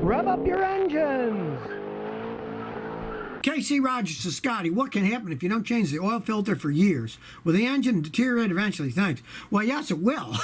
Rev up your engines! KC Rogers to Scotty, what can happen if you don't change the oil filter for years? Will the engine deteriorate eventually? Thanks. Well, yes, it will.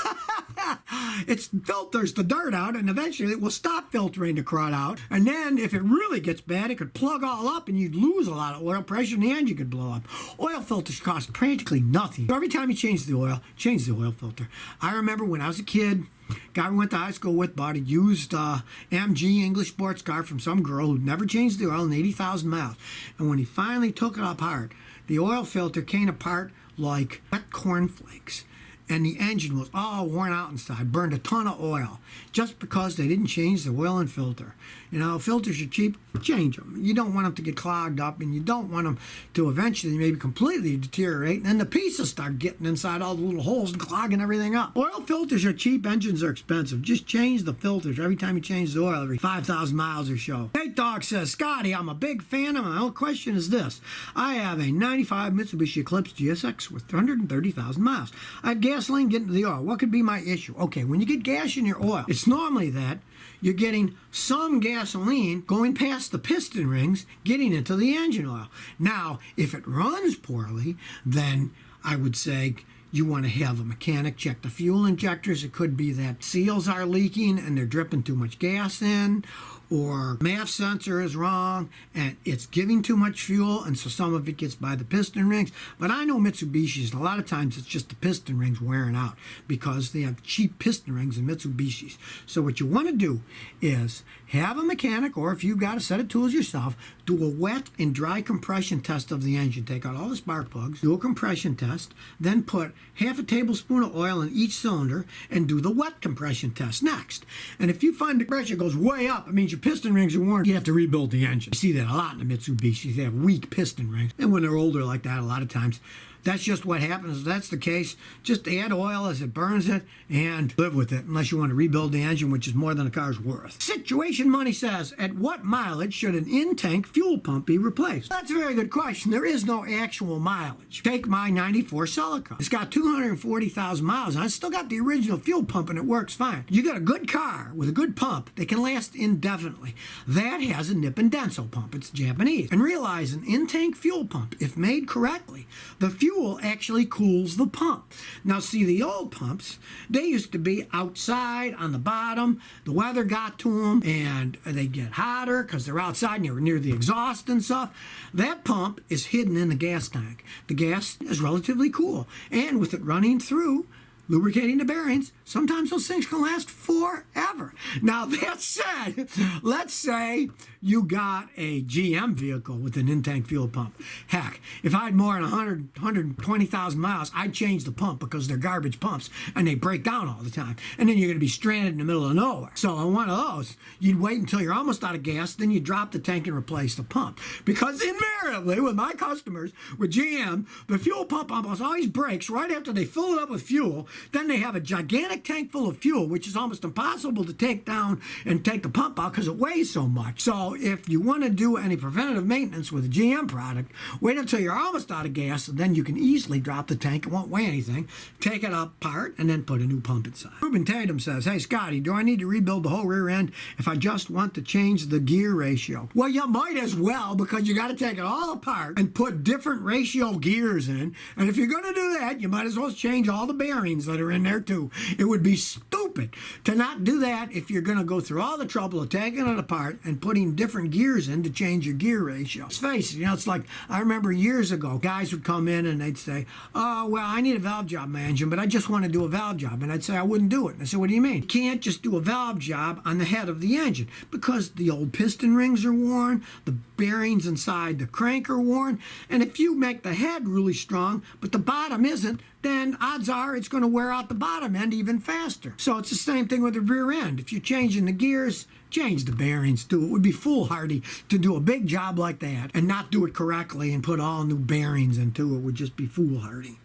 It filters the dirt out, and eventually it will stop filtering the crud out. And then, if it really gets bad, it could plug all up, and you'd lose a lot of oil pressure, and the engine could blow up. Oil filters cost practically nothing. So every time you change the oil filter. I remember when I was a kid, guy we went to high school with bought a used MG English sports car from some girl who'd never changed the oil in 80,000 miles. And when he finally took it apart, the oil filter came apart like wet cornflakes. And the engine was all worn out inside, burned a ton of oil, just because they didn't change the oil and filter. You know, filters are cheap, change them. You don't want them to get clogged up, and you don't want them to eventually maybe completely deteriorate, and then the pieces start getting inside all the little holes and clogging everything up. Oil filters are cheap, engines are expensive. Just change the filters every time you change the oil, every 5,000 miles or so. Nate Dog says, Scotty, I'm a big fan, and my only question is this. I have a 95 Mitsubishi Eclipse GSX with 130,000 miles. I have gasoline getting to the oil. What could be my issue? Okay, when you get gas in your oil, it's normally that you're getting some gasoline going past the piston rings, getting into the engine oil. Now, if it runs poorly, then I would say you want to have a mechanic check the fuel injectors. It could be that seals are leaking and they're dripping too much gas in, or MAF sensor is wrong and it's giving too much fuel, and so some of it gets by the piston rings. But I know Mitsubishis, a lot of times it's just the piston rings wearing out because they have cheap piston rings in Mitsubishis. So what you want to do is have a mechanic, or if you've got a set of tools yourself, do a wet and dry compression test of the engine. Take out all the spark plugs, do a compression test, then put half a tablespoon of oil in each cylinder and do the wet compression test next. And if you find the pressure goes way up, it means your piston rings are worn. You have to rebuild the engine. You see that a lot in the Mitsubishi. They have weak piston rings. And when they're older like that, a lot of times, that's just what happens. If that's the case, just add oil as it burns it and live with it, unless you want to rebuild the engine, which is more than the car's worth. Situation Money says, at what mileage should an in-tank fuel pump be replaced? That's a very good question. There is no actual mileage. Take my 94 Celica. It's got 240,000 miles, and I still got the original fuel pump, and it works fine. You got a good car with a good pump that can last indefinitely. That has a Nippon Denso pump. It's Japanese. And realize an in-tank fuel pump, if made correctly, the fuel actually cools the pump. Now see, the old pumps, they used to be outside on the bottom. The weather got to them and they get hotter because they're outside and you're near the exhaust and stuff. That pump is hidden in the gas tank. The gas is relatively cool, and with it running through, lubricating the bearings, sometimes those things can last forever. Now that said, let's say you got a GM vehicle with an in-tank fuel pump. Heck, if I had more than 120,000 miles, I'd change the pump because they're garbage pumps and they break down all the time. And then you're going to be stranded in the middle of nowhere. So on one of those, you'd wait until you're almost out of gas, then you drop the tank and replace the pump. Because invariably, with my customers, with GM, the fuel pump almost always breaks right after they fill it up with fuel. Then they have a gigantic tank full of fuel, which is almost impossible to take down and take the pump out because it weighs so much. So if you want to do any preventative maintenance with a GM product, wait until you're almost out of gas, and then you can easily drop the tank. It won't weigh anything. Take it apart and then put a new pump inside. Ruben Tatum says, hey Scotty, do I need to rebuild the whole rear end if I just want to change the gear ratio? Well, you might as well, because you got to take it all apart and put different ratio gears in. And if you're going to do that, you might as well change all the bearings that are in there too. It would be stupid to not do that if you're going to go through all the trouble of taking it apart and putting different gears in to change your gear ratio. Let's face it, it's like, I remember years ago, guys would come in and they'd say, oh, well, I need a valve job in my engine, but I just want to do a valve job. And I'd say I wouldn't do it. And I said, what do you mean? You can't just do a valve job on the head of the engine because the old piston rings are worn, the bearings inside the crank are worn, and if you make the head really strong, but the bottom isn't, then odds are it's going to wear out the bottom end even faster. So it's the same thing with the rear end. If you're changing the gears, change the bearings too. It would be foolhardy to do a big job like that and not do it correctly and put all new bearings into it. Would just be foolhardy.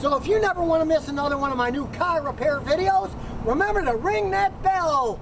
So if you never want to miss another one of my new car repair videos, remember to ring that bell.